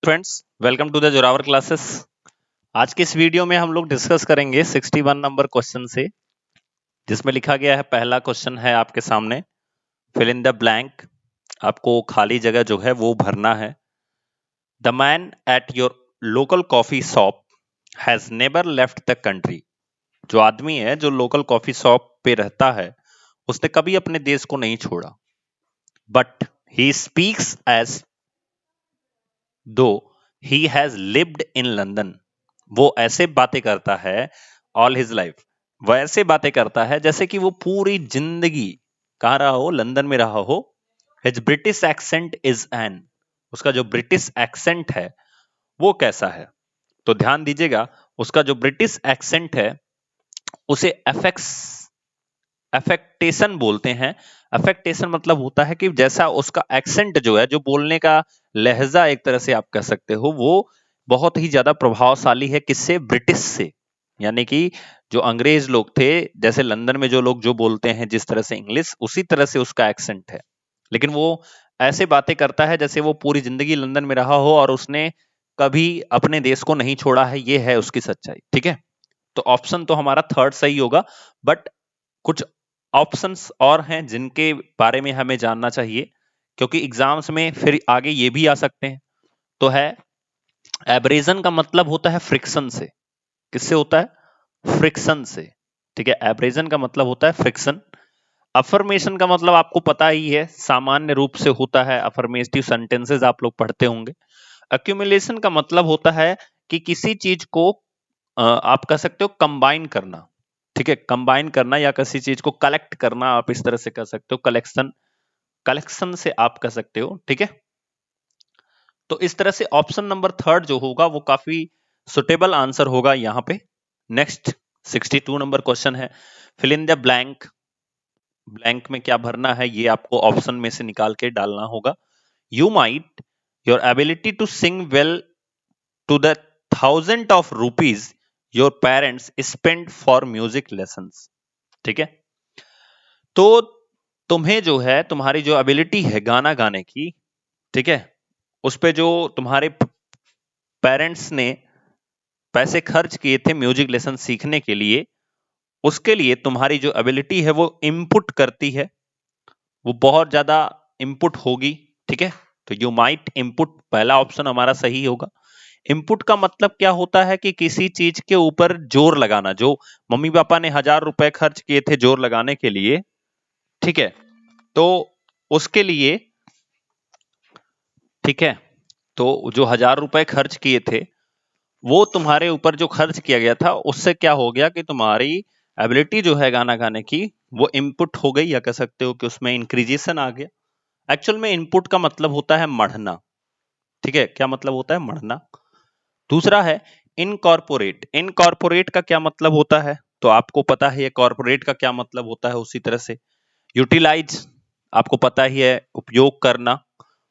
Friends, welcome to the Zorawar classes. आज के इस वीडियो में हम लोग डिस्कस करेंगे 61 नंबर क्वेश्चन से, जिसमें लिखा गया है। पहला क्वेश्चन है आपके सामने, फिल इन द ब्लैंक। आपको खाली जगह जो है वो भरना है। The man at your local coffee shop has never left the country. जो आदमी है जो लोकल कॉफी शॉप पे रहता है, उसने कभी अपने देश को नहीं छोड़ा। बट ही स्पीक्स एज दो he has lived in London. वो ऐसे बातें करता है ऑल हिज लाइफ। वो ऐसे बातें करता है जैसे कि वो पूरी जिंदगी कहाँ रहा हो, लंदन में रहा हो। His British accent is an. उसका जो ब्रिटिश एक्सेंट है वो कैसा है? तो ध्यान दीजिएगा, उसका जो ब्रिटिश एक्सेंट है उसे अफेक्टेशन बोलते हैं। अफेक्टेशन मतलब होता है कि जैसा उसका एक्सेंट जो है, जो बोलने का लहजा, एक तरह से आप कह सकते हो, वो बहुत ही ज्यादा प्रभावशाली है। किससे? ब्रिटिश से। यानी कि जो अंग्रेज लोग थे, जैसे लंदन में जो लोग जो बोलते हैं जिस तरह से इंग्लिश, उसी तरह से उसका एक्सेंट है। लेकिन वो ऐसे बातें करता है जैसे वो पूरी जिंदगी लंदन में रहा हो और उसने कभी अपने देश को नहीं छोड़ा है। ये है उसकी सच्चाई। ठीक है, तो ऑप्शन तो हमारा थर्ड सही होगा। बट कुछ ऑप्शंस और हैं जिनके बारे में हमें जानना चाहिए, क्योंकि एग्जाम्स में फिर आगे ये भी आ सकते हैं। तो है, एब्रेजन का मतलब होता है फ्रिक्शन से। किससे होता है? फ्रिक्शन से। ठीक है, एब्रेजन का मतलब होता है फ्रिक्शन। अफर्मेशन का मतलब आपको पता ही है, सामान्य रूप से होता है। अफर्मेटिव सेंटेंसेस आप लोग पढ़ते होंगे। अक्यूमुलेशन का मतलब होता है कि किसी चीज को आप कह सकते हो कंबाइन करना। ठीक है, कंबाइन करना या किसी चीज को कलेक्ट करना, आप इस तरह से कह सकते हो। कलेक्शन, कलेक्शन से आप कह सकते हो। ठीक है, तो इस तरह से ऑप्शन नंबर थर्ड जो होगा वो काफी सुटेबल आंसर होगा यहां पे। नेक्स्ट 62 नंबर क्वेश्चन है, fill in the blank. Blank में क्या भरना है ये आपको ऑप्शन में से निकाल के डालना होगा। You might your ability to sing well to the thousand of rupees your parents spend for music lessons. ठीक है, तो तुम्हें जो है, तुम्हारी जो एबिलिटी है गाना गाने की, ठीक है, उस पे जो तुम्हारे पेरेंट्स ने पैसे खर्च किए थे म्यूजिक लेसन सीखने के लिए, उसके लिए तुम्हारी जो एबिलिटी है वो इनपुट करती है, वो बहुत ज्यादा इनपुट होगी। ठीक है, तो यू माइट इनपुट, पहला ऑप्शन हमारा सही होगा। इनपुट का मतलब क्या होता है कि किसी चीज के ऊपर जोर लगाना। जो मम्मी पापा ने 1000 रुपए खर्च किए थे जोर लगाने के लिए, ठीक है, तो उसके लिए, ठीक है, तो जो 1000 रुपए खर्च किए थे, वो तुम्हारे ऊपर जो खर्च किया गया था, उससे क्या हो गया कि तुम्हारी एबिलिटी जो है गाना गाने की, वो इनपुट हो गई, या कह सकते हो कि उसमें इंक्रीजेशन आ गया। एक्चुअल में इनपुट का मतलब होता है मढ़ना। ठीक है, क्या मतलब होता है? मढ़ना। दूसरा है इनकॉर्पोरेट। इनकॉर्पोरेट का क्या मतलब होता है? तो आपको पता है ये कॉर्पोरेट का क्या मतलब होता है। उसी तरह से यूटिलाइज, आपको पता ही है, उपयोग करना।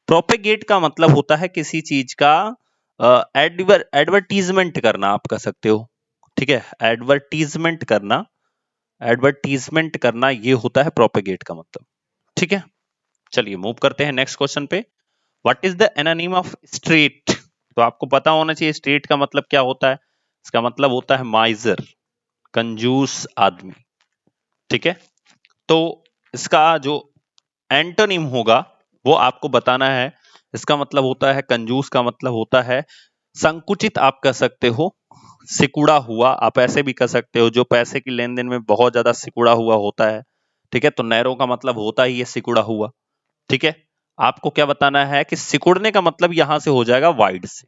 प्रोपेगेट का मतलब होता है किसी चीज का एडवर्टीजमेंट करना, आप कह सकते हो। ठीक है, एडवर्टीजमेंट करना, एडवर्टीजमेंट करना, ये होता है प्रोपेगेट का मतलब। ठीक है, चलिए मूव करते हैं नेक्स्ट क्वेश्चन पे। व्हाट इज द एनानिम ऑफ स्ट्रीट? तो आपको पता होना चाहिए स्ट्रीट का मतलब क्या होता है। इसका मतलब होता है माइजर, कंजूस आदमी। ठीक है, तो इसका जो एंटोनिम होगा वो आपको बताना है। इसका मतलब होता है, कंजूस का मतलब होता है संकुचित, आप कह सकते हो, सिकुड़ा हुआ, आप ऐसे भी कह सकते हो, जो पैसे की लेन देन में बहुत ज्यादा सिकुड़ा हुआ होता है। ठीक है, तो नैरो का मतलब होता ही है सिकुड़ा हुआ। ठीक है, आपको क्या बताना है कि सिकुड़ने का मतलब यहां से हो जाएगा वाइड से,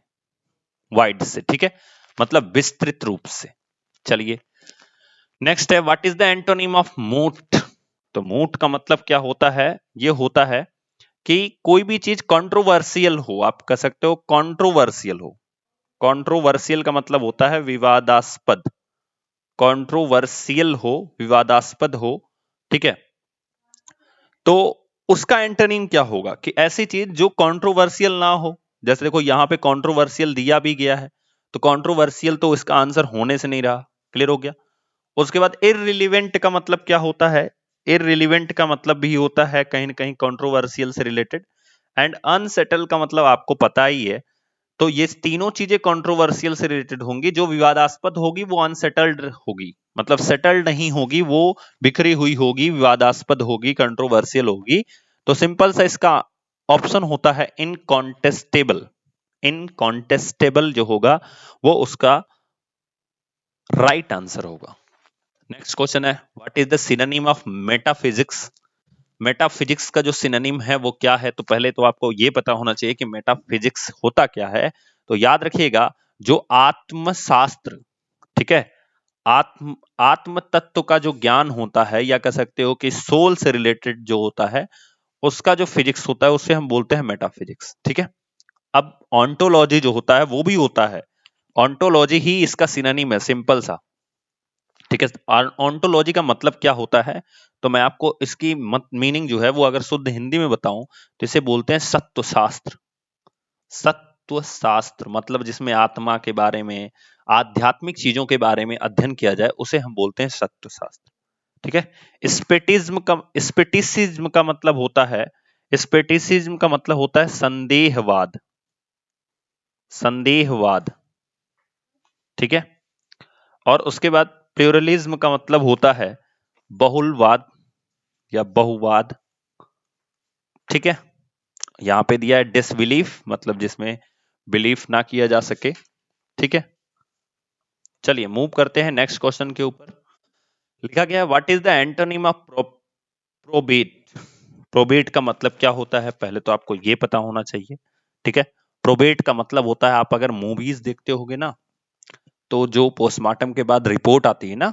वाइड से। ठीक है, मतलब विस्तृत रूप से। चलिए नेक्स्ट है, what is the antonym of moot? तो मूट का मतलब क्या होता है? ये होता है कि कोई भी चीज कंट्रोवर्शियल हो, आप कह सकते हो कंट्रोवर्शियल हो। कंट्रोवर्शियल का मतलब होता है विवादास्पद। कंट्रोवर्शियल हो, विवादास्पद हो। ठीक है, तो उसका एंटोनिम क्या होगा कि ऐसी चीज जो कंट्रोवर्शियल ना हो। जैसे देखो यहां पे कंट्रोवर्शियल दिया भी गया है, तो कंट्रोवर्शियल तो इसका आंसर होने से नहीं रहा। क्लियर हो गया? उसके बाद इररिलेवेंट का मतलब क्या होता है? इररिलेवेंट का मतलब भी होता है कहीं ना कहीं कंट्रोवर्शियल से रिलेटेड। एंड अनसेटल का मतलब आपको पता ही है, तो ये तीनों चीजें कंट्रोवर्शियल से रिलेटेड होंगी। जो विवादास्पद होगी वो अनसेटल्ड होगी, मतलब सेटल्ड नहीं होगी, वो बिखरी हुई होगी, विवादास्पद होगी, कंट्रोवर्शियल होगी। तो सिंपल सा इसका ऑप्शन होता है इनकॉन्टेस्टेबल। इनकॉन्टेस्टेबल जो होगा वो उसका राइट आंसर होगा। नेक्स्ट क्वेश्चन है, what is the synonym of metaphysics? Metaphysics का जो सिनोनिम है वो क्या है? तो पहले तो आपको ये पता होना चाहिए कि मेटाफिजिक्स होता क्या है। तो याद रखिएगा, जो आत्मशास्त्र, ठीक है, आत्म तत्व का जो ज्ञान होता है, या कह सकते हो कि सोल से रिलेटेड जो होता है, उसका जो फिजिक्स होता है उसे हम बोलते हैं मेटाफिजिक्स। ठीक है, अब ऑन्टोलॉजी जो होता है वो भी होता है, ऑन्टोलॉजी ही इसका सिनोनिम है, सिंपल सा। ठीक है, ऑन्टोलॉजी का मतलब क्या होता है? तो मैं आपको इसकी मीनिंग जो है वो अगर शुद्ध हिंदी में बताऊं तो इसे बोलते हैं सत्व शास्त्र। सत्व शास्त्र मतलब जिसमें आत्मा के बारे में, आध्यात्मिक चीजों के बारे में अध्ययन किया जाए, उसे हम बोलते हैं सत्व शास्त्र। ठीक है, स्पेटिसिज्म का मतलब होता है, स्पेटिसिज्म का मतलब होता है संदेहवाद। संदेहवाद, ठीक है। और उसके बाद प्लूरलिज्म का मतलब होता है बहुलवाद या बहुवाद। ठीक है, यहां पे दिया है डिसबिलीफ, मतलब जिसमें बिलीफ ना किया जा सके। ठीक है, चलिए मूव करते हैं नेक्स्ट क्वेश्चन के ऊपर। लिखा गया है, what is the antonym of probate? Probate का मतलब क्या होता है, पहले तो आपको ये पता होना चाहिए। ठीक है, प्रोबेट का मतलब होता है, आप अगर मूवीज देखते होगे ना, तो जो पोस्टमार्टम के बाद रिपोर्ट आती है ना,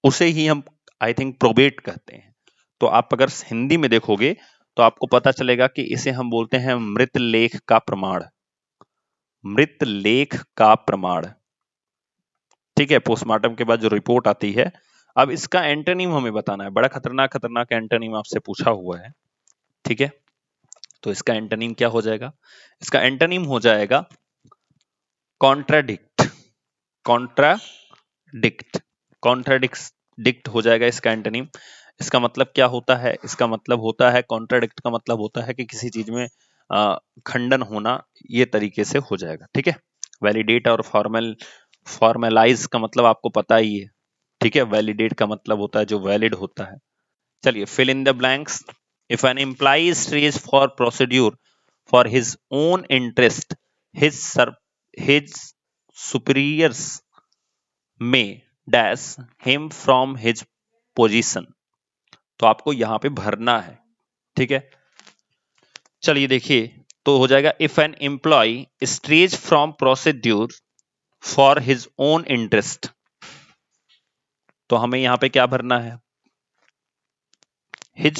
उसे ही हम आई थिंक प्रोबेट कहते हैं। तो आप अगर हिंदी में देखोगे तो आपको पता चलेगा कि इसे हम बोलते हैं मृत लेख का प्रमाण। मृत लेख का प्रमाण, ठीक है, पोस्टमार्टम के बाद जो रिपोर्ट आती है। अब इसका एंटोनिम हमें बताना है, बड़ा खतरनाक खतरनाक एंटोनिम आपसे पूछा हुआ है। ठीक है, तो इसका एंटोनिम क्या हो जाएगा? इसका एंटोनिम हो जाएगा कॉन्ट्राडिक्ट। कॉन्ट्राडिक्ट, कॉन्ट्राडिक्ट हो जाएगा इसका एंटोनिम। इसका मतलब क्या होता है? इसका मतलब होता है, कॉन्ट्राडिक्ट का मतलब होता है कि किसी चीज में खंडन होना, ये तरीके से हो जाएगा। ठीक है, वैलिडेट और फॉर्मलाइज का मतलब आपको पता ही है। ठीक है, वैलिडेट का मतलब होता है जो वैलिड होता है। चलिए, fill in the blanks. If an employee stage for procedure for his own interest, his superiors may dash him from his position. तो आपको यहां पे भरना है। ठीक है, चलिए देखिए, तो हो जाएगा, if an employee strays from procedure for his own interest, तो हमें यहां पे क्या भरना है? हिज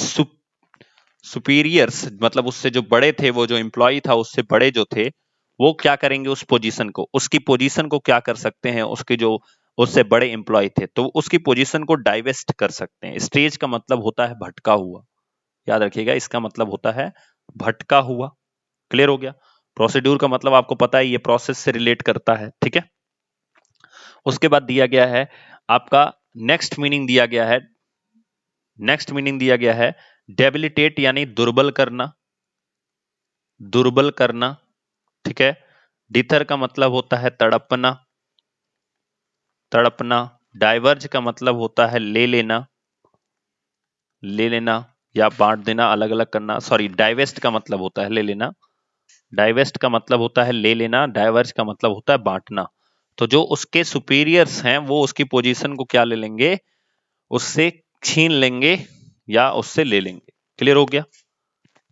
सुपीरियर्स, मतलब उससे जो बड़े थे, वो जो एम्प्लॉय था उससे बड़े जो थे, वो क्या करेंगे? उस पोजीशन को, उसकी पोजीशन को क्या कर सकते हैं? उसके जो उससे बड़े एम्प्लॉय थे, तो उसकी पोजीशन को डाइवेस्ट कर सकते हैं। स्टेज का मतलब होता है भटका हुआ, याद रखिएगा, इसका मतलब होता है भटका हुआ। क्लियर हो गया? प्रोसीड्यूर का मतलब आपको पता है, ये प्रोसेस से रिलेट करता है। ठीक है, उसके बाद दिया गया है आपका नेक्स्ट मीनिंग दिया गया है, नेक्स्ट मीनिंग दिया गया है डेबिलिटेट, यानी दुर्बल करना, दुर्बल करना। ठीक है, डिथर का मतलब होता है तड़पना, तड़पना। डाइवर्ज का मतलब होता है ले लेना, ले लेना या बांट देना, अलग अलग करना। सॉरी, डाइवेस्ट का मतलब होता है ले लेना, डाइवेस्ट का मतलब होता है ले लेना, डाइवर्ज का मतलब होता है बांटना। तो जो उसके सुपीरियर्स हैं वो उसकी पोजीशन को क्या ले लेंगे? उससे छीन लेंगे या उससे ले लेंगे। क्लियर हो गया?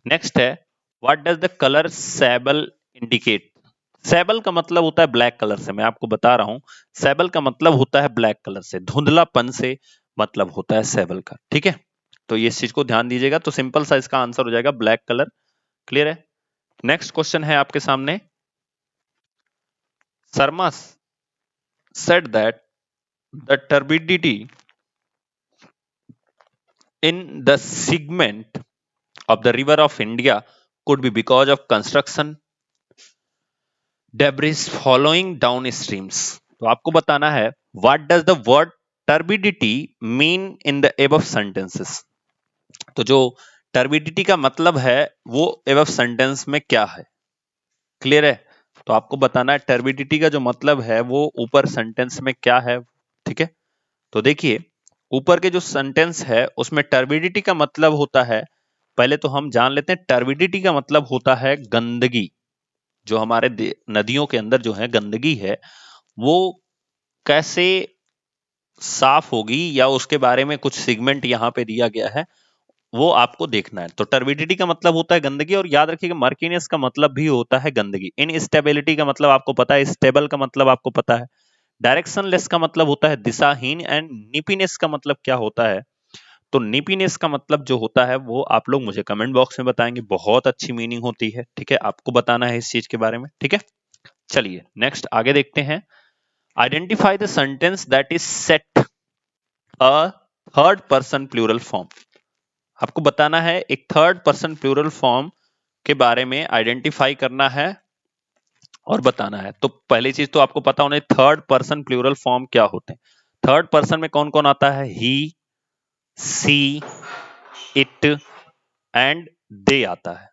नेक्स्ट है, what does the colour sable indicate? Sable का मतलब होता है ब्लैक कलर से, मैं आपको बता रहा हूं, सैबल का मतलब होता है ब्लैक कलर से, धुंधलापन से मतलब होता है सैबल का। ठीक है, तो ये इस चीज को ध्यान दीजिएगा। तो सिंपल सा इसका आंसर हो जाएगा ब्लैक कलर। क्लियर है? नेक्स्ट क्वेश्चन है आपके सामने, Sharma said that the turbidity in the segment of the river of India could be because of construction debris following down streams. तो आपको बताना है, what does the word turbidity mean in the above sentences? तो जो turbidity का मतलब है वो above sentence में क्या है? क्लियर है? तो आपको बताना है टर्बिडिटी का जो मतलब है वो ऊपर सेंटेंस में क्या है। ठीक है, तो देखिए ऊपर के जो सेंटेंस है उसमें टर्बिडिटी का मतलब होता है, पहले तो हम जान लेते हैं टर्बिडिटी का मतलब होता है गंदगी। जो हमारे नदियों के अंदर जो है गंदगी है वो कैसे साफ होगी, या उसके बारे में कुछ सेगमेंट यहाँ पे दिया गया है, वो आपको देखना है। तो टर्बिडिटी का मतलब होता है गंदगी, और याद रखिएगा मर्कीनेस का मतलब भी होता है गंदगी। इनस्टेबिलिटी का मतलब आपको पता है, स्टेबल का मतलब आपको पता है, डायरेक्शनलेस का मतलब होता है दिशाहीन, एंड निपीनेस का मतलब क्या होता है। तो निपीनेस का मतलब जो होता है वो आप लोग मुझे कमेंट बॉक्स में बताएंगे, बहुत अच्छी मीनिंग होती है। ठीक है, आपको बताना है इस चीज के बारे में। ठीक है, चलिए नेक्स्ट आगे देखते हैं। Identify the sentence that is set a third person plural form. आपको बताना है एक थर्ड पर्सन प्लूरल फॉर्म के बारे में आइडेंटिफाई करना है और बताना है। तो पहली चीज तो आपको पता होना थर्ड पर्सन प्लूरल फॉर्म क्या होते हैं। थर्ड पर्सन में कौन कौन आता है, ही, सी, इट एंड दे आता है।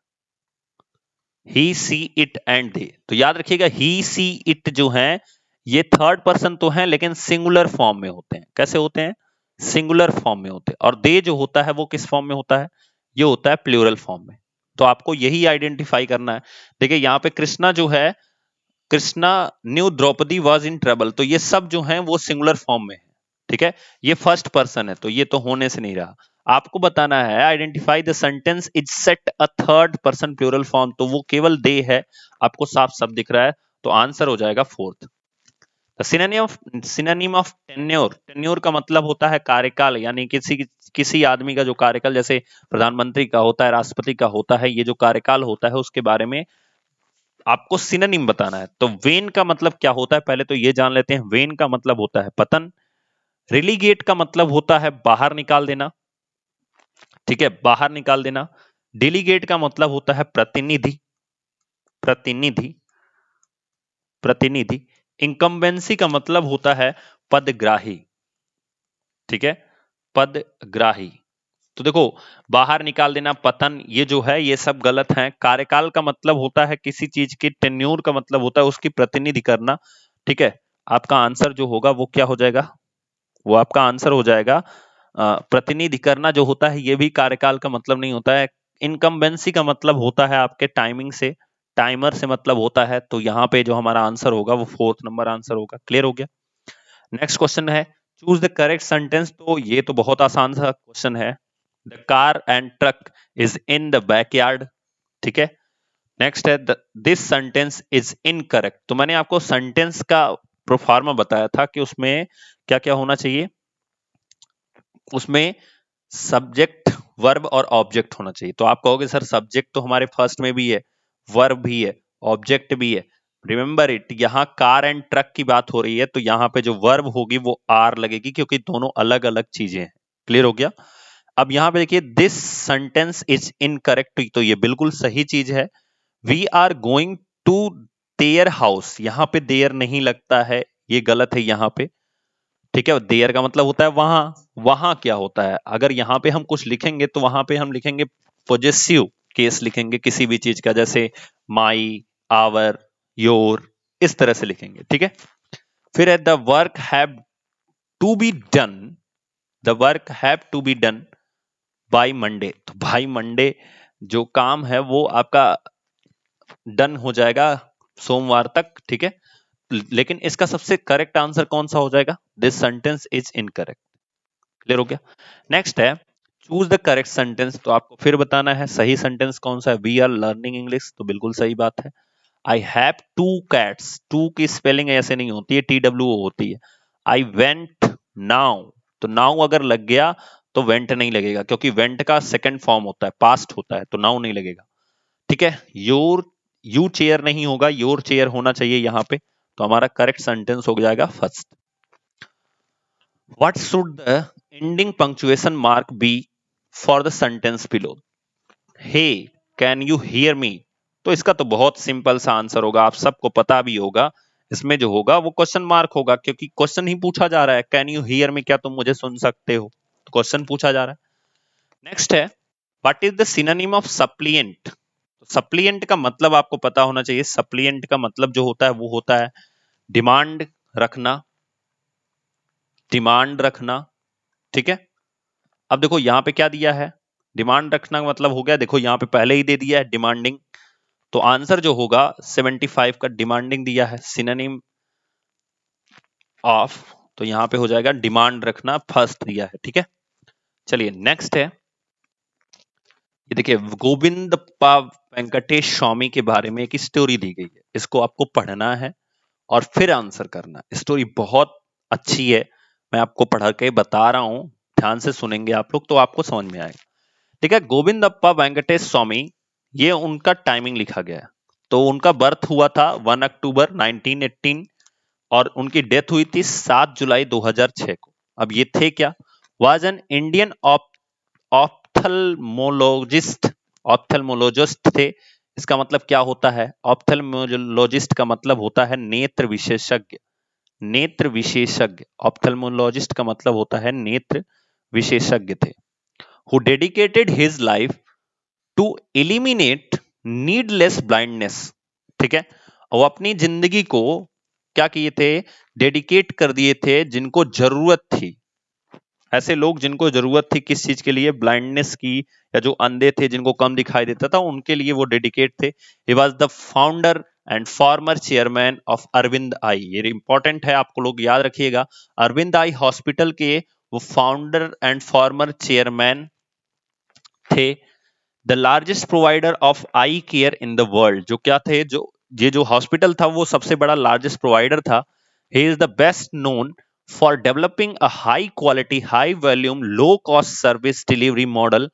ही, सी, इट एंड दे। तो याद रखिएगा ही, सी, इट जो है ये थर्ड पर्सन तो है लेकिन सिंगुलर फॉर्म में होते हैं। कैसे होते हैं, सिंगुलर फॉर्म में होते हैं। और दे जो होता है वो किस फॉर्म में होता है, ये होता है प्लूरल फॉर्म में। तो आपको यही आइडेंटिफाई करना है। देखिए यहाँ पे कृष्णा जो है, Krishna knew Draupadi was in trouble, तो ये सब जो है वो सिंगुलर फॉर्म में है। ठीक है, ये फर्स्ट पर्सन है तो ये तो होने से नहीं रहा। आपको बताना है identify the sentence is set a third person plural form, तो वो केवल दे है, आपको साफ साफ दिख रहा है, तो आंसर हो जाएगा fourth. Synonym of tenure, tenure का मतलब होता है कार्यकाल, यानी किसी आदमी का जो कार्यकाल, जैसे प्रधानमंत्री का होता है, राष्ट्रपति का होता है, ये जो कार्यकाल होता है उसके बारे में आपको सिनोनिम बताना है। तो वेन का मतलब क्या होता है, पहले तो ये जान लेते हैं। वेन का मतलब होता है पतन। रिलीगेट का मतलब होता है बाहर निकाल देना। ठीक है, बाहर निकाल देना। डेलीगेट का मतलब होता है प्रतिनिधि, प्रतिनिधि, प्रतिनिधि। इनकम्बेंसी का मतलब होता है पदग्राही। ठीक है, पदग्राही। तो देखो बाहर निकाल देना, पतन, ये जो है ये सब गलत है। कार्यकाल का मतलब होता है किसी चीज की, टेन्योर का मतलब होता है उसकी प्रतिनिधि करना। ठीक है, आपका आंसर जो होगा वो क्या हो जाएगा, वो आपका आंसर हो जाएगा प्रतिनिधि करना जो होता है ये भी कार्यकाल का मतलब नहीं होता है। इनकम्बेंसी का मतलब होता है आपके टाइमिंग से, टाइमर से मतलब होता है। तो यहाँ पे जो हमारा आंसर होगा वो फोर्थ नंबर आंसर होगा। क्लियर हो गया। नेक्स्ट क्वेश्चन है चूज द करेक्ट सेंटेंस। तो ये तो बहुत आसान सा क्वेश्चन है। The car and truck is in the backyard. ठीक है, नेक्स्ट है दिस सेंटेंस इज इनकरेक्ट। तो मैंने आपको सेंटेंस का प्रोफार्मा बताया था कि उसमें क्या क्या होना चाहिए, उसमें सब्जेक्ट, वर्ब और ऑब्जेक्ट होना चाहिए। तो आप कहोगे सर सब्जेक्ट तो हमारे फर्स्ट में भी है, वर्ब भी है, ऑब्जेक्ट भी है। रिमेंबर इट, यहाँ कार एंड ट्रक की बात हो रही है तो यहाँ पे जो वर्ब होगी वो आर लगेगी, क्योंकि दोनों अलग अलग चीजें हैं। क्लियर हो गया। अब यहाँ पे देखिए दिस सेंटेंस इज इनकरेक्ट, तो ये बिल्कुल सही चीज है। We are going to their house, यहाँ पे देयर नहीं लगता है, ये गलत है यहाँ पे। ठीक है, देयर का मतलब होता है वहां। वहां क्या होता है, अगर यहाँ पे हम कुछ लिखेंगे तो वहां पे हम लिखेंगे पॉजेसिव केस लिखेंगे किसी भी चीज का, जैसे माई, आवर, योर, इस तरह से लिखेंगे। ठीक है, फिर है the work have to be done, the work have to be done by Monday. तो बाय मंडे जो काम है वो आपका डन हो जाएगा सोमवार तक। ठीक है, लेकिन इसका सबसे करेक्ट आंसर कौन सा हो जाएगा, this sentence is incorrect. Clear हो गया। नेक्स्ट है चूज द करेक्ट सेंटेंस। तो आपको फिर बताना है सही सेंटेंस कौन सा है। वी आर लर्निंग इंग्लिश, तो बिल्कुल सही बात है। I have two cats, two की स्पेलिंग ऐसे नहीं होती है, TWO होती है। आई वेंट नाउ, तो नाउ अगर लग गया तो वेंट नहीं लगेगा, क्योंकि वेंट का सेकंड फॉर्म होता है, पास्ट होता है, तो नाउ नहीं लगेगा। ठीक है, योर, यू चेयर नहीं होगा, योर चेयर होना चाहिए यहाँ पे। तो हमारा करेक्ट सेंटेंस हो जाएगा first. What should the ending punctuation mark be for the sentence below? Hey, can you hear me? तो इसका तो बहुत सिंपल सा आंसर होगा, आप सबको पता भी होगा। इसमें जो होगा वो क्वेश्चन मार्क होगा, क्योंकि क्वेश्चन ही पूछा जा रहा है, कैन यू हियर मी, क्या तुम मुझे सुन सकते हो, तो क्वेश्चन पूछा जा रहा है। नेक्स्ट है what is the synonym of suppliant. तो सप्लीएंट का मतलब आपको पता होना चाहिए। सप्लीएंट का मतलब जो होता है वो होता है डिमांड रखना, डिमांड रखना। ठीक है, अब देखो यहां पे क्या दिया है, डिमांड रखना का मतलब हो गया, देखो यहां पे पहले ही दे दिया है डिमांडिंग, तो आंसर जो होगा 75 का डिमांडिंग दिया है, सिनोनिम ऑफ, तो यहां पे हो जाएगा डिमांड रखना फर्स्ट दिया है। ठीक है, चलिए नेक्स्ट है, ये देखिए गोविंदप्पा वेंकटेश स्वामी के बारे में एक स्टोरी दी गई है, इसको आपको पढ़ना है और फिर आंसर करना है। स्टोरी बहुत अच्छी है, मैं आपको पढ़ के बता रहा हूं, ध्यान से सुनेंगे आप लोग तो आपको समझ में आएगा। ठीक है, गोविंदप्पा वेंकटेश स्वामी, ये उनका टाइमिंग लिखा गया है। तो उनका बर्थ हुआ था 1 अक्टूबर 1918 और उनकी डेथ हुई थी 7 जुलाई 2006 को। अब ये थे क्या, was an Indian ophthalmologist, ophthalmologist थे। इसका मतलब क्या होता है, ऑप्थेल्मोलॉजिस्ट का मतलब होता है नेत्र विशेषज्ञ, नेत्र विशेषज्ञ, ऑप्थेल्मोलॉजिस्ट का मतलब होता है नेत्र विशेषज्ञ थे। Who dedicated his life to eliminate needless blindness. ठीक है, वो अपनी जिंदगी को क्या किए थे, डेडिकेट कर दिए थे, जिनको जरूरत थी, ऐसे लोग जिनको जरूरत थी किस चीज के लिए, ब्लाइंडनेस की, या जो अंधे थे जिनको कम दिखाई देता था उनके लिए वो डेडिकेट थे। He was the founder and former chairman of Aravind eye, ये इंपॉर्टेंट है, आपको लोग याद रखिएगा, अरविंद आई हॉस्पिटल के वो फाउंडर एंड फॉर्मर चेयरमैन थे। The largest provider of I care in the world, जो क्या थे, जो ये जो हॉस्पिटल था वो सबसे बड़ा लार्जेस्ट प्रोवाइडर था। He is the best known for developing a high quality high volume low cost service delivery model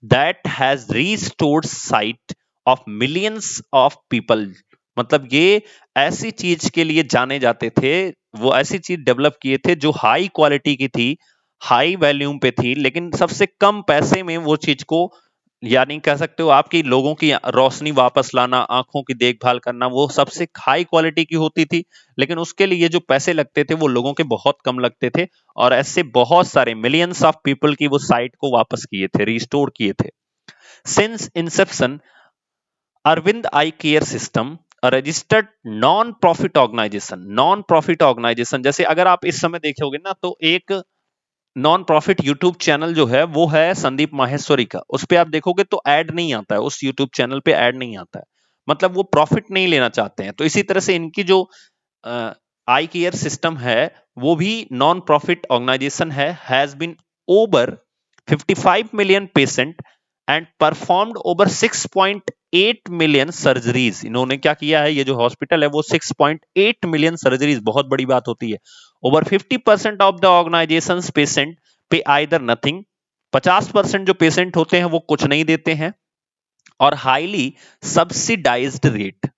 that has restored site of millions of people. मतलब ये ऐसी चीज के लिए जाने जाते थे, वो ऐसी चीज डेवलप किए थे जो हाई क्वालिटी की थी, हाई वॉल्यूम पे थी, लेकिन सबसे कम पैसे में वो चीज को, यानी कह सकते हो आपकी लोगों की रोशनी वापस लाना, आंखों की देखभाल करना, वो सबसे हाई क्वालिटी की होती थी, लेकिन उसके लिए जो पैसे लगते थे वो लोगों के बहुत कम लगते थे। और ऐसे बहुत सारे मिलियंस ऑफ पीपल की वो साइट को वापस किए थे, रिस्टोर किए थे। Since inception Aravind eye care system registered non profit organisation, non profit organisation, जैसे अगर आप इस समय देखोगे ना तो एक नॉन प्रॉफिट यूट्यूब चैनल जो है वो है संदीप माहेश्वरी का, उस पे आप देखोगे तो ऐड नहीं आता है, उस यूट्यूब चैनल पे ऐड नहीं आता है, मतलब वो प्रॉफिट नहीं लेना चाहते हैं। तो इसी तरह से इनकी जो आई केयर सिस्टम है वो भी नॉन प्रॉफिट ऑर्गेनाइजेशन है, has been over 55 million patient and performed over 6.8 million surgeries. इन्होंने क्या किया है, ये जो हॉस्पिटल है वो 6.8 मिलियन सर्जरीज, बहुत बड़ी बात होती है। Over 50% of the organisation patient pay either nothing, 50% जो पेशेंट होते हैं वो कुछ नहीं देते हैं, और highly subsidised rate.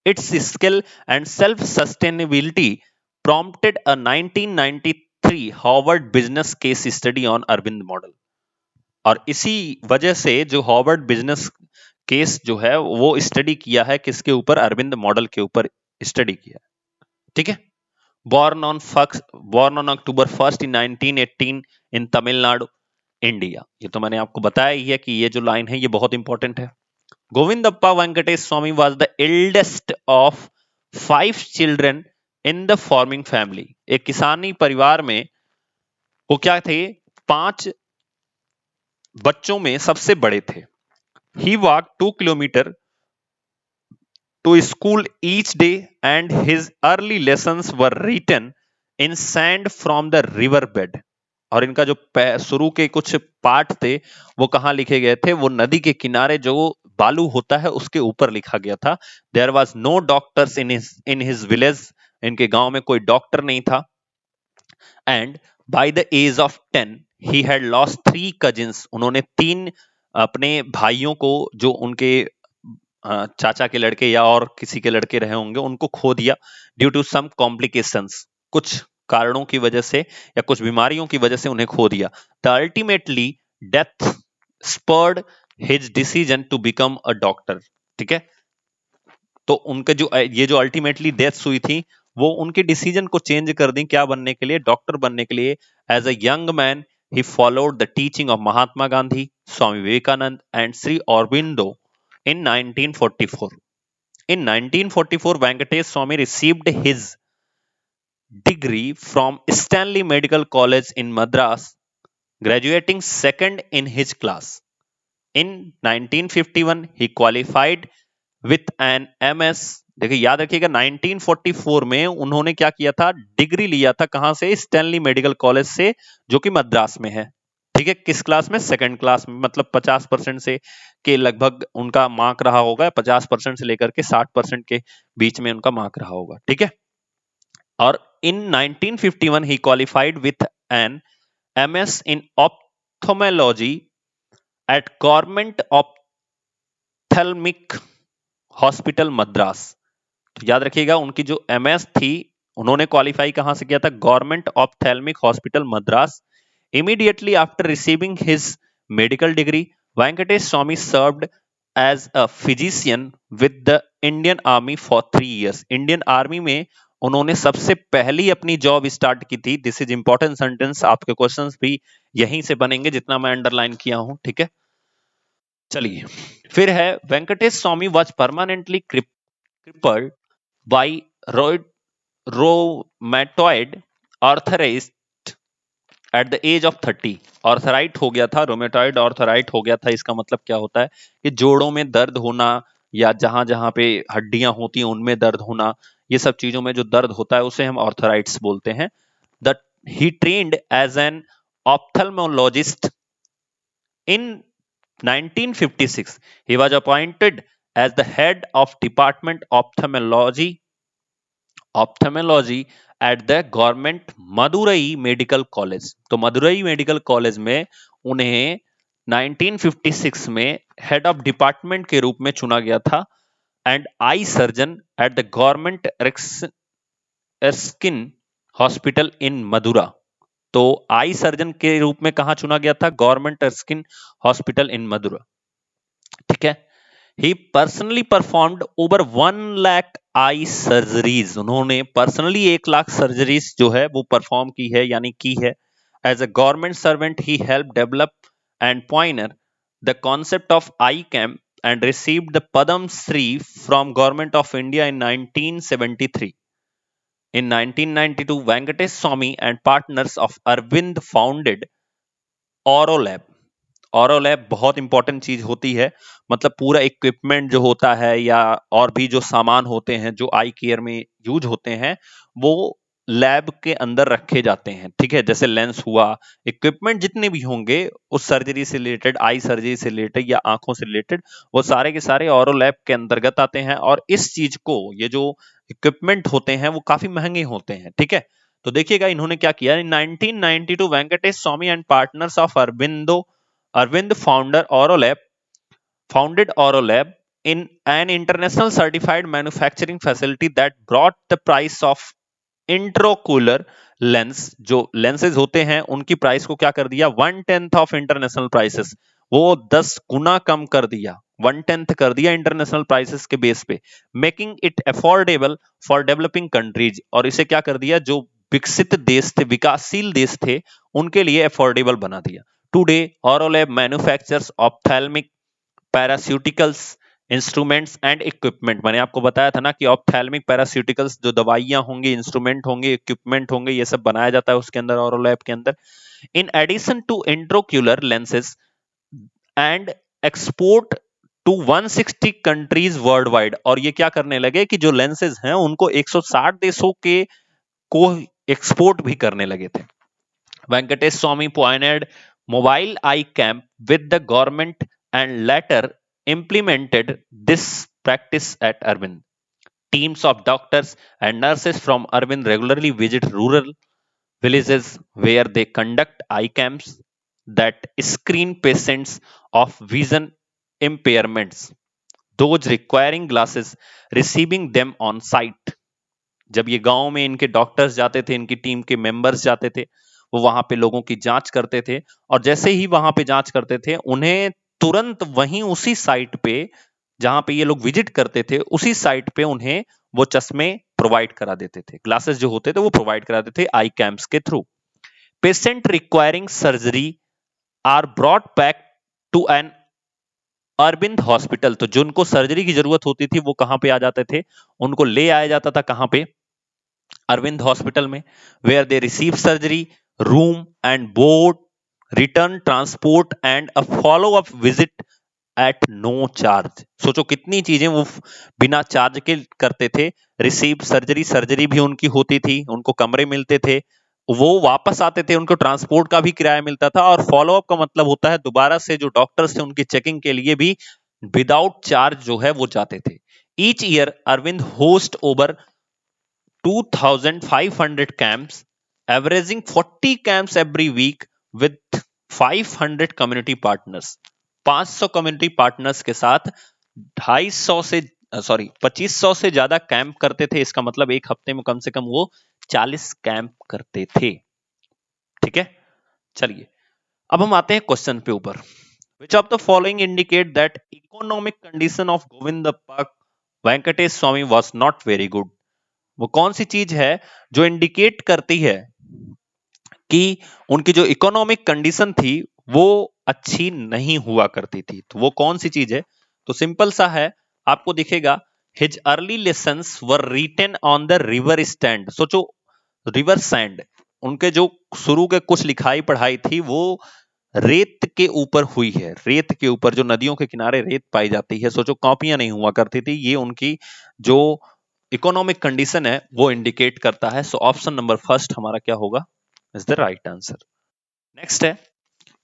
Its skill and self sustainability prompted a 1993 Harvard business case study on Aravind model. और इसी वजह से जो हार्वर्ड बिजनेस केस जो है वो स्टडी किया है, किसके ऊपर, अरविंद मॉडल के ऊपर स्टडी किया है। ठीक है, born on October 1st in 1918 in Tamil Nadu, India. ये तो मैंने आपको बताया ही है कि ये जो लाइन है ये बहुत इंपॉर्टेंट है। Govindappa Venkatesh Swamy was the eldest of 5 children in the farming family. एक किसानी परिवार में वो क्या थे, 5 बच्चों में सबसे बड़े थे। He walk 2 kilometre to school each day and his early lessons were written in sand from the river bed। और इनका जो शुरू के कुछ पाठ थे वो कहाँ लिखे गए थे, वो नदी के किनारे जो बालू होता है उसके ऊपर लिखा गया था। There was no doctors in his village, इनके गांव में कोई डॉक्टर नहीं था। And by the age of 10 he had lost 3 cousins, उन्होंने 3 अपने भाइयों को, जो उनके चाचा के लड़के या और किसी के लड़के रहे होंगे, उनको खो दिया ड्यू टू सम कॉम्प्लिकेशंस, कुछ कारणों की वजह से या कुछ बीमारियों की वजह से उन्हें खो दिया। The ultimately death spurred his decision to become a doctor. ठीक है, तो उनके जो ये जो अल्टीमेटली डेथ हुई थी वो उनके डिसीजन को चेंज कर दी, क्या बनने के लिए, डॉक्टर बनने के लिए। As a young man he followed the teaching of Mahatma Gandhi, Swami Vivekananda and Shri Aurobindo in 1944. In 1944, Venkatesh Swamy received his degree from Stanley Medical College in Madras, graduating second in his class. In 1951, he qualified with an MS. देखिए याद रखिएगा 1944 में उन्होंने क्या किया था, degree लिया था कहां से, स्टैनली मेडिकल कॉलेज से, जो कि मद्रास में है। ठीक है, किस क्लास में, सेकंड क्लास में, मतलब 50% से के लगभग उनका मार्क रहा होगा, 50% से लेकर के 60% के बीच में उनका मार्क रहा होगा। ठीक है, और in 1951 he qualified with an MS in ophthalmology at Government Ophthalmic Hospital Madras। तो याद रखिएगा उनकी जो MS थी, उन्होंने क्वालिफाई कहां से किया था, government ophthalmic hospital Madras. Immediately after receiving his medical degree, Venkatesh Swamy served as a physician with the Indian Army for 3 years। Indian army में उन्होंने सबसे पहली अपनी जॉब स्टार्ट की थी। दिस इज इंपॉर्टेंट सेंटेंस, आपके क्वेश्चंस भी यहीं से बनेंगे जितना मैं अंडरलाइन किया हूं। ठीक है, चलिए फिर है, Venkatesh Swamy was permanently crippled by rheumatoid arthritis at the age of 30। Arthritis हो गया था, रोमेटॉइड ऑर्थराइट हो गया था। इसका मतलब क्या होता है कि जोड़ों में दर्द होना, या जहां जहां पे हड्डियां होती हैं उनमें दर्द होना, ये सब चीजों में जो दर्द होता है उसे हम ऑर्थराइट्स बोलते हैं। The he trained as an ophthalmologist in 1956। he was appointed as the head of department ophthalmology at the government Madurai medical college. तो मदुरई मेडिकल कॉलेज में उन्हें 1956 में हेड ऑफ डिपार्टमेंट के रूप में चुना गया था। And eye surgeon at the government Erskine hospital in Madura. तो आई सर्जन के रूप में कहां चुना गया था, government Erskine hospital in Madurai. ठीक है, he personally performed over 1 lakh eye surgeries. उन्होंने पर्सनली 1 लाख सर्जरीज जो है वो परफॉर्म की है, यानी की है। As a government servant he help develop and pioneer the concept of eye camp and received the Padma Shri from government of India in 1973। In 1992, Venkatesh Swamy and partners of Arvind founded Orolab। ऑरोलैब बहुत important चीज होती है, मतलब पूरा equipment जो होता है या और भी जो सामान होते हैं जो आई केयर में यूज होते हैं, वो लैब के अंदर रखे जाते हैं। ठीक है, जैसे लेंस हुआ, इक्विपमेंट जितने भी होंगे उस सर्जरी से रिलेटेड, आई सर्जरी से रिलेटेड या आंखों से रिलेटेड, वो सारे के सारे ऑरोलैब के अंतर्गत आते हैं। और इस चीज को, ये जो इक्विपमेंट होते हैं वो काफी महंगे होते हैं। ठीक है, तो देखिएगा इन्होंने क्या किया। In 1992 Venkatesh Swamy and partners of Arvind founded Orolab in an international certified manufacturing facility that brought the price of intraocular lens, जो lenses होते हैं उनकी प्राइस को क्या कर दिया, 1/10 ऑफ इंटरनेशनल प्राइसेस। वो 10 गुना कम कर दिया, 1/10 कर दिया इंटरनेशनल प्राइसेस के बेस पे, making it affordable for developing countries. और इसे क्या कर दिया, जो विकसित देश थे, विकासशील देश थे, उनके लिए अफोर्डेबल बना दिया। Today Orolab manufactures ophthalmic pharmaceuticals instruments and equipment. मैंने आपको बताया था ना कि ऑप्थेल्मिक पैरास्यूटिकल्स जो दवाइयां होंगी, इंस्ट्रूमेंट होंगे, इक्विपमेंट होंगे, ये सब बनाया जाता है उसके अंदर, ऑरोलैब के अंदर। In addition to intraocular lenses and export to 160 countries worldwide. और ये क्या करने लगे कि जो लेंसेज हैं उनको 160 देशों के को एक्सपोर्ट भी करने लगे थे। वेंकटेश स्वामी pioneered mobile eye camp with the government and later implemented this practice at Arvind. Teams of doctors and nurses from Arvind regularly visit rural villages where they conduct eye camps that screen patients of vision impairments, those requiring glasses receiving them on site। जब ये गांव में इनके doctors जाते थे, इनकी team के members जाते थे, वो वहां पे लोगों की जांच करते थे, और जैसे ही वहां पे जांच करते थे उन्हें तुरंत वहीं उसी साइट पे जहां पे ये लोग विजिट करते थे, उसी साइट पे उन्हें वो चश्मे प्रोवाइड करा देते थे, ग्लासेस जो होते थे वो प्रोवाइड करा देते थे आई कैंप्स के through. Patient requiring surgery are brought back to an Aravind hospital, तो जिनको सर्जरी की जरूरत होती थी वो कहां पे आ जाते थे, उनको ले आया जाता था कहां पे, अरविंद हॉस्पिटल में, where they receive surgery, room and board, return transport and a follow up visit at no charge. सोचो कितनी चीजें वो बिना चार्ज के करते थे। रिसीव सर्जरी, सर्जरी भी उनकी होती थी, उनको कमरे मिलते थे, वो वापस आते थे, उनको ट्रांसपोर्ट का भी किराया मिलता था, और फॉलो अप का मतलब होता है दोबारा से जो डॉक्टर्स थे उनकी चेकिंग के लिए भी विदाउट चार्ज जो है वो जाते थे। Each year Aravind host over 2,500 camps, averaging 40 camps every week with 500 community partners. 500 community partners के साथ 2500 से ज्यादा कैंप करते थे। इसका मतलब एक हफ्ते में कम से कम वो 40 कैंप करते थे। ठीक है, चलिए अब हम आते हैं क्वेश्चन पे ऊपर। विच of the following indicate that economic condition of Govindappa Venkatesh Swamy was not very good. वो कौन सी चीज है जो इंडिकेट करती है कि उनकी जो इकोनॉमिक कंडीशन थी वो अच्छी नहीं हुआ करती थी, तो वो कौन सी चीज है? तो सिंपल सा है, आपको दिखेगा his early lessons were written on the river stand. सोचो रिवर सैंड, उनके जो शुरू के कुछ लिखाई पढ़ाई थी वो रेत के ऊपर हुई है, रेत के ऊपर, जो नदियों के किनारे रेत पाई जाती है। सोचो कॉपियां नहीं हुआ करती थी, ये उनकी जो इकोनॉमिक कंडीशन है वो इंडिकेट करता है। सो ऑप्शन नंबर फर्स्ट हमारा क्या होगा, is the right answer. Next है,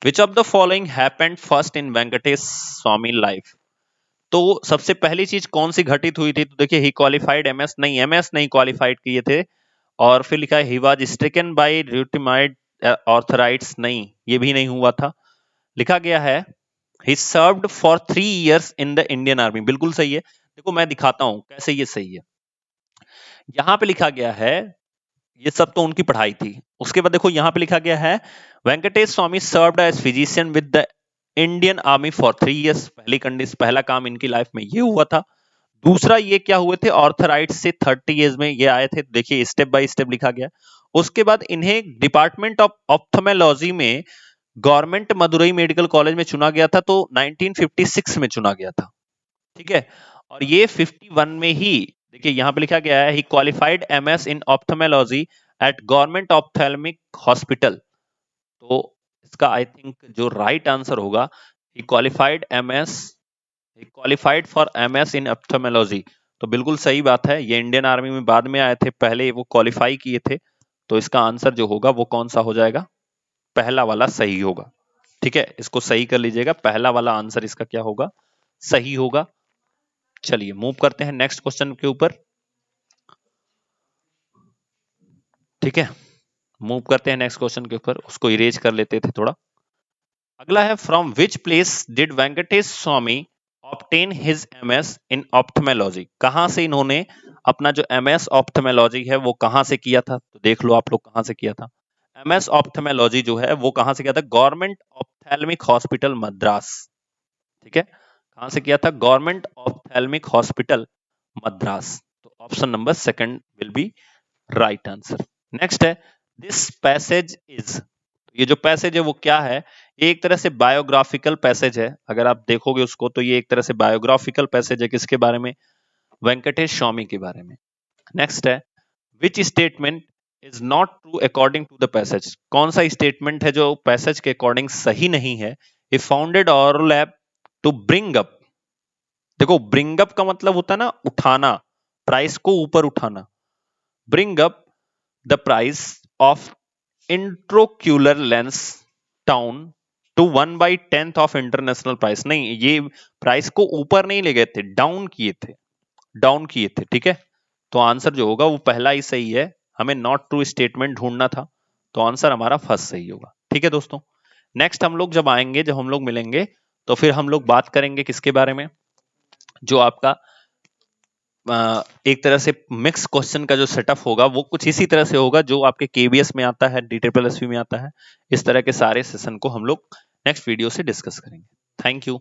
which of the following happened first in Venkatesh Swamy life. तो सबसे पहली चीज कौन सी घटित हुई थी? तो देखिए ही क्वालिफाइड एमएस नहीं क्वालिफाइड किए थे, और फिर लिखा है ही वाज स्ट्रिकन बाय रूटिमाइड ऑर्थराइट्स, नहीं ये भी नहीं हुआ था। लिखा गया है ही served for 3 years in the Indian army, बिल्कुल सही है। देखो मैं दिखाता हूं कैसे ये सही है। यहां पे लिखा गया है, ये सब तो उनकी पढ़ाई थी, उसके बाद देखो यहां पे लिखा गया है Venkatesh Swamy served as physician with the Indian army for 3 years। पहली कंडीशन, पहला काम इनकी लाइफ में ये हुआ था। दूसरा ये क्या हुए थे, ऑर्थराइट्स से 30 years में ये आए थे। देखिए स्टेप बाय स्टेप लिखा गया। उसके बाद इन्हें डिपार्टमेंट ऑफ ऑप्थेमोलॉजी में गवर्नमेंट मदुरई मेडिकल कॉलेज में चुना गया था, तो 1956 में चुना गया था। ठीक है, और ये 51 में ही, देखिए यहां पे लिखा गया है he qualified MS in ophthalmology at government ophthalmic hospital. तो इसका आई थिंक जो राइट आंसर होगा he qualified for MS in ophthalmology. तो बिल्कुल सही बात है, ये इंडियन आर्मी में बाद में आए थे, पहले वो क्वालिफाई किए थे। तो इसका आंसर जो होगा वो कौन सा हो जाएगा, पहला वाला सही होगा। ठीक है, इसको सही कर लीजिएगा, पहला वाला आंसर इसका क्या होगा, सही होगा। चलिए मूव करते हैं नेक्स्ट क्वेश्चन के ऊपर। ठीक है, मूव करते हैं नेक्स्ट क्वेश्चन के ऊपर, उसको इरेज कर लेते थे थोड़ा। अगला है from which place did Venkatesh Swamy obtain his MS in ophthalmology. कहां से इन्होंने अपना जो एमएस ऑप्थेमोलॉजी है वो कहां से किया था? तो देख लो आप लोग कहां से किया था। एमएस ऑप्थेमोलॉजी जो है वो कहां से किया था, गवर्नमेंट ऑप्थेल्मिक हॉस्पिटल मद्रास। ठीक है, कहां से किया था, गवर्नमेंट ऑप्थेल्मिक हॉस्पिटल मद्रास। तो option number second will be right answer. Next है दिस पैसेज इज, ये जो पैसेज है वो क्या है, ये एक तरह से बायोग्राफिकल पैसेज है। अगर आप देखोगे उसको तो ये एक तरह से बायोग्राफिकल पैसेज है, किसके बारे में, वेंकटेश स्वामी के बारे में। नेक्स्ट है which statement is not true according to the passage. कौन सा स्टेटमेंट है जो पैसेज के अकॉर्डिंग सही नहीं है। ही फाउंडेड और लैब टू ब्रिंग अप, देखो ब्रिंग अप का मतलब होता है ना उठाना, प्राइस को ऊपर उठाना। Bring up the price of intraocular lens down to 1/10 of international price. नहीं, ये प्राइस को ऊपर नहीं ले गए थे, डाउन किए थे, डाउन किए थे। ठीक है, तो आंसर जो होगा वो पहला ही सही है, हमें नॉट ट्रू स्टेटमेंट ढूंढना था, तो आंसर हमारा फर्स्ट सही होगा। ठीक है दोस्तों, नेक्स्ट हम लोग जब आएंगे, जब हम लोग मिलेंगे तो फिर हम लोग बात करेंगे किसके बारे में, जो आपका एक तरह से मिक्स क्वेश्चन का जो सेटअप होगा वो कुछ इसी तरह से होगा जो आपके केबीएस में आता है, DSSP में आता है। इस तरह के सारे सेशन को हम लोग नेक्स्ट वीडियो से डिस्कस करेंगे। Thank you.